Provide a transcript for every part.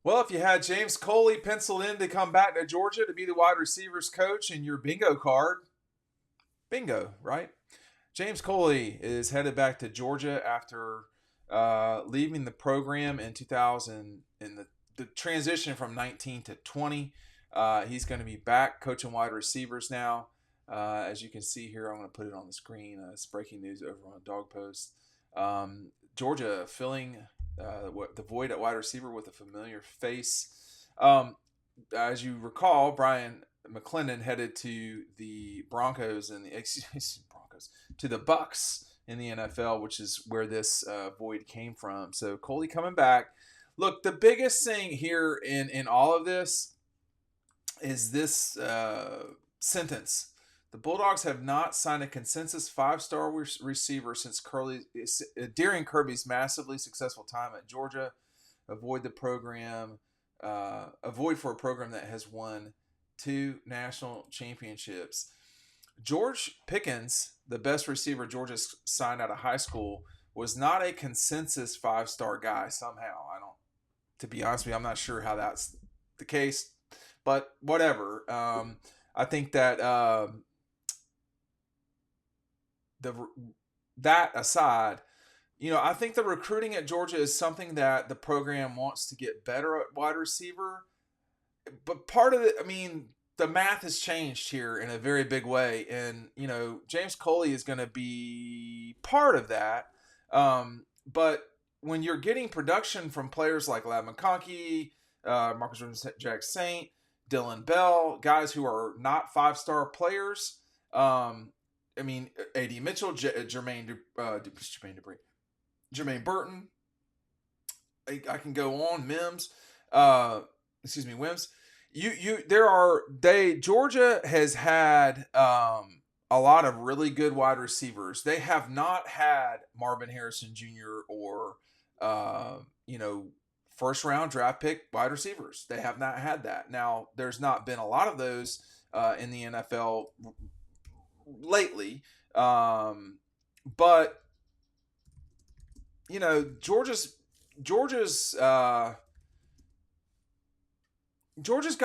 Well, if you had James Coley penciled in to come back to Georgia to be the wide receivers coach in your bingo card, bingo, right? James Coley is headed back to Georgia after leaving the program in 2000 in the transition from 19 to 20. He's going to be back coaching wide receivers now. As you can see here, I'm going to put it on the screen. It's breaking news over on Dawg Post. Georgia filling the void at wide receiver with a familiar face. As you recall, Brian McClendon headed to the Broncos and the Broncos to the Bucks in the NFL, which is where this void came from. So Coley coming back. Look, the biggest thing here in all of this is this sentence. The Bulldogs have not signed a consensus five-star receiver since during Kirby's massively successful time at Georgia. Avoid for a program that has won 2 national championships. George Pickens, the best receiver Georgia signed out of high school, was not a consensus 5-star guy somehow. To be honest with you, I'm not sure how that's the case, but whatever. I think that that aside, I think the recruiting at Georgia is something that the program wants to get better at wide receiver. But part of it, the math has changed here in a very big way. And, James Coley is going to be part of that. But when you're getting production from players like Lab McConkey, Marcus Jack Saint, Dylan Bell, guys who are not 5-star players, A.D. Mitchell, Jermaine Burton. I can go on. Wims. Georgia has had a lot of really good wide receivers. They have not had Marvin Harrison Jr. or first round draft pick wide receivers. They have not had that. Now, there's not been a lot of those in the NFL lately. But Georgia's got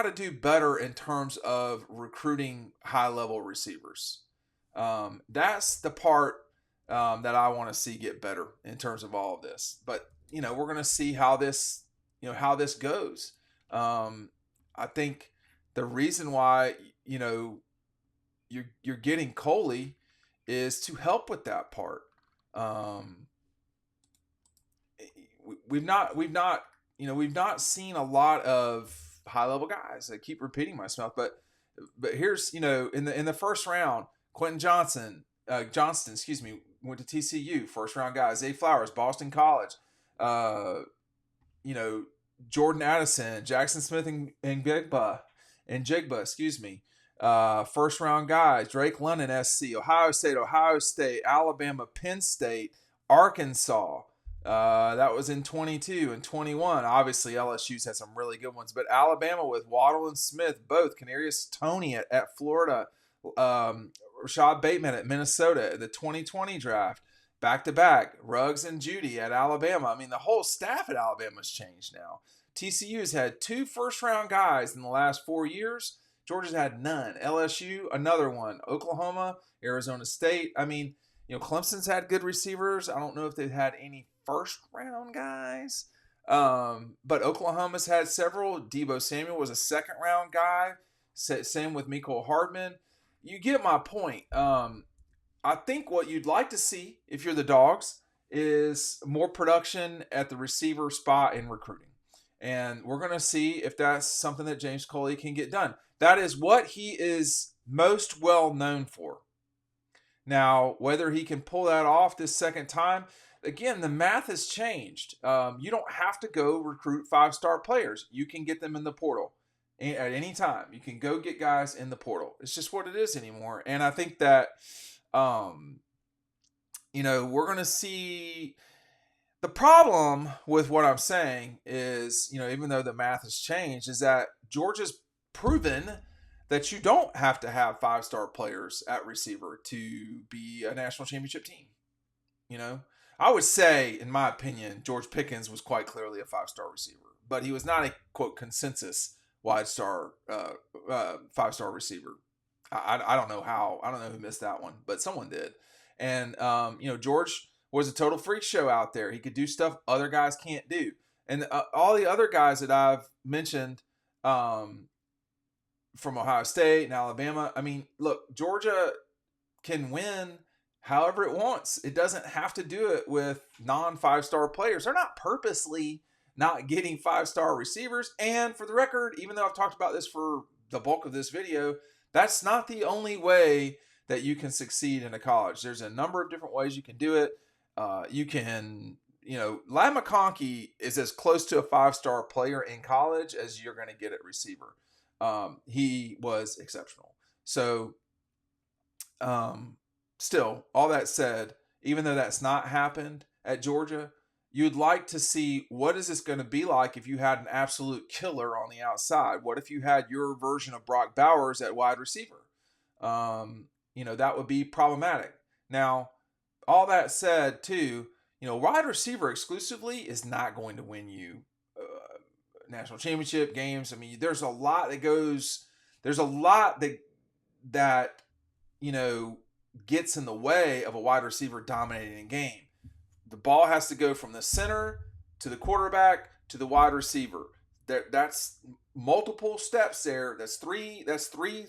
to do better in terms of recruiting high level receivers. That's the part that I want to see get better in terms of all of this. But we're going to see how this goes. I think the reason why you're getting Coley is to help with that part. We've not seen a lot of high level guys. I keep repeating myself, but here's in the first round, Quentin Johnston, went to TCU, first round guy. Zay Flowers, Boston College. Jordan Addison, Jackson Smith, and Jigba, first round guys. Drake London, SC, Ohio State, Alabama, Penn State, Arkansas. That was in 22 and 21. Obviously, LSU's had some really good ones, but Alabama with Waddle and Smith, both. Kadarius Toney at Florida, Rashad Bateman at Minnesota in the 2020 draft. Back-to-back, Ruggs and Judy at Alabama. The whole staff at Alabama's changed now. TCU's had 2 first-round guys in the last 4 years. Georgia's had none. LSU, another one. Oklahoma, Arizona State. Clemson's had good receivers. I don't know if they've had any first-round guys. But Oklahoma's had several. Deebo Samuel was a second-round guy. Same with Mecole Hardman. You get my point. I think what you'd like to see, if you're the Dogs, is more production at the receiver spot in recruiting. And we're going to see if that's something that James Coley can get done. That is what he is most well known for. Now, whether he can pull that off this second time, again, the math has changed. You don't have to go recruit 5-star players. You can get them in the portal at any time. You can go get guys in the portal. It's just what it is anymore. And I think that we're going to see the problem with what I'm saying is, even though the math has changed, is that Georgia's proven that you don't have to have 5-star players at receiver to be a national championship team. I would say, in my opinion, George Pickens was quite clearly a 5-star receiver. but he was not a quote consensus wide star 5-star receiver. I don't know how. I don't know who missed that one, but someone did. And George was a total freak show out there. He could do stuff other guys can't do. And all the other guys that I've mentioned from Ohio State and Alabama, I mean, look, Georgia can win however it wants. It doesn't have to do it with non-5-star players. They're not purposely not getting 5-star receivers. And for the record, even though I've talked about this for the bulk of this video, that's not the only way that you can succeed in a college. There's a number of different ways you can do it. You can, Ladd McConkey is as close to a 5-star player in college as you're going to get at receiver. He was exceptional. So, still, all that said, even though that's not happened at Georgia, you'd like to see what is this going to be like if you had an absolute killer on the outside. What if you had your version of Brock Bowers at wide receiver? That would be problematic. Now, all that said, too, wide receiver exclusively is not going to win you national championship games. I mean, there's a lot that gets in the way of a wide receiver dominating a game. The ball has to go from the center to the quarterback to the wide receiver. That's multiple steps there. That's three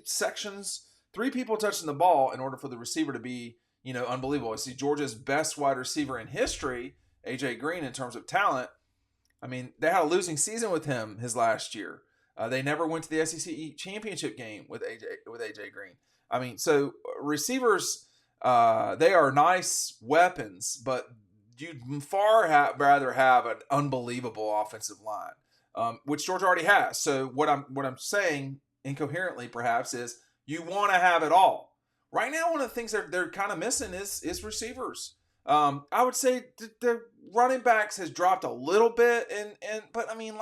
sections, 3 people touching the ball in order for the receiver to be, unbelievable. I see Georgia's best wide receiver in history, AJ Green, in terms of talent. I mean, they had a losing season with him his last year. They never went to the SEC championship game with AJ Green. I mean, so receivers, they are nice weapons, but you'd rather have an unbelievable offensive line, which Georgia already has. So what I'm saying incoherently perhaps is you want to have it all. Right now, one of the things they're kind of missing is receivers. I would say the running backs has dropped a little bit, but I mean,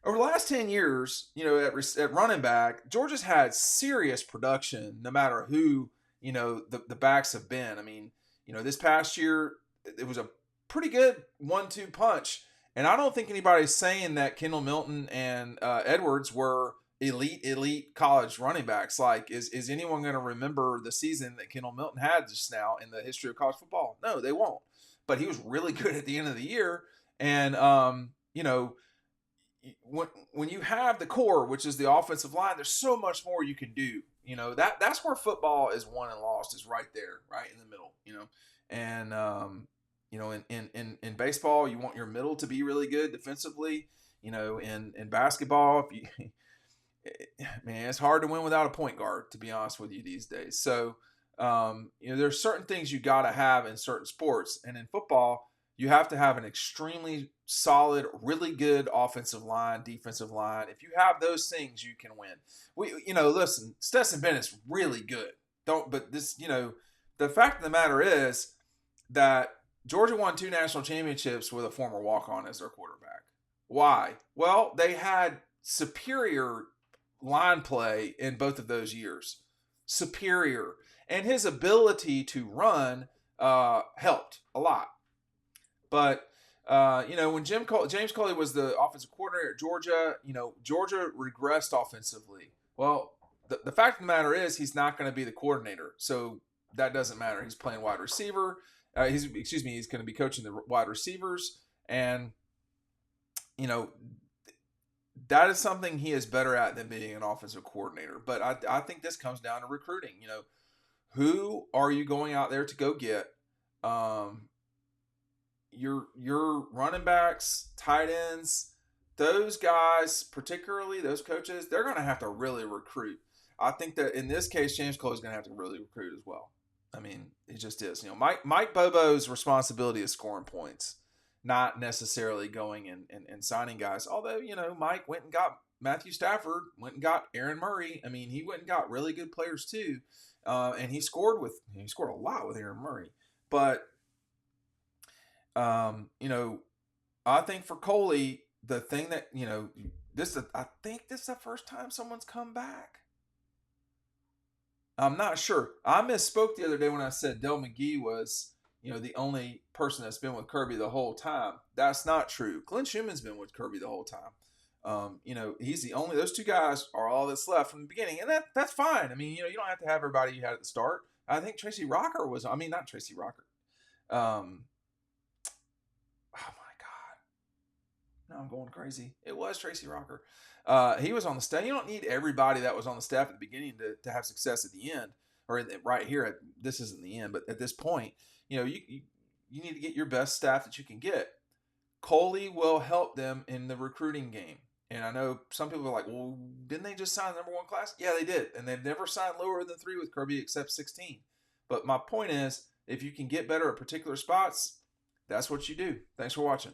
over the last 10 years, at running back, Georgia's had serious production no matter who, the backs have been. I mean, this past year, it was a pretty good 1-2 punch. And I don't think anybody's saying that Kendall Milton and Edwards were elite college running backs. Like, is anyone going to remember the season that Kendall Milton had just now in the history of college football? No, they won't. But he was really good at the end of the year. And, when you have the core, which is the offensive line, there's so much more you can do. That's where football is won and lost, is right there, right in the middle. And in baseball, you want your middle to be really good defensively. In basketball, it's hard to win without a point guard, to be honest with you, these days. So there's certain things you got to have in certain sports, and in football, you have to have an extremely solid, really good offensive line, defensive line. If you have those things, you can win. Listen, Stetson Bennett's really good. The fact of the matter is that Georgia won 2 national championships with a former walk-on as their quarterback. Why? Well, they had superior line play in both of those years. Superior. And his ability to run helped a lot. But, when James Coley was the offensive coordinator at Georgia, Georgia regressed offensively. Well, the fact of the matter is he's not going to be the coordinator. So that doesn't matter. He's playing wide receiver. He's going to be coaching the wide receivers. And, that is something he is better at than being an offensive coordinator. But I think this comes down to recruiting. Who are you going out there to go get? Your running backs, tight ends, those guys, particularly those coaches, they're going to have to really recruit. I think that in this case, James Cole is going to have to really recruit as well. I mean, it just is. Mike Bobo's responsibility is scoring points, not necessarily going and signing guys. Although, Mike went and got Matthew Stafford, went and got Aaron Murray. I mean, he went and got really good players too. And he scored a lot with Aaron Murray. But I think for Coley, the thing that, I think this is the first time someone's come back. I'm not sure. I misspoke the other day when I said Del McGee was the only person that's been with Kirby the whole time. That's not true. Glenn Schumann's been with Kirby the whole time. He's the only. Those two guys are all that's left from the beginning, and that's fine. I mean, you don't have to have everybody you had at the start. I think Tracy Rocker was. I mean, not Tracy Rocker. Oh my God! Now I'm going crazy. It was Tracy Rocker. He was on the staff. You don't need everybody that was on the staff at the beginning to have success at the end, or right here. This isn't the end, but at this point, you need to get your best staff that you can get. Coley will help them in the recruiting game. And I know some people are like, well, didn't they just sign the number 1 class? Yeah, they did. And they've never signed lower than 3 with Kirby except 16. But my point is, if you can get better at particular spots, that's what you do. Thanks for watching.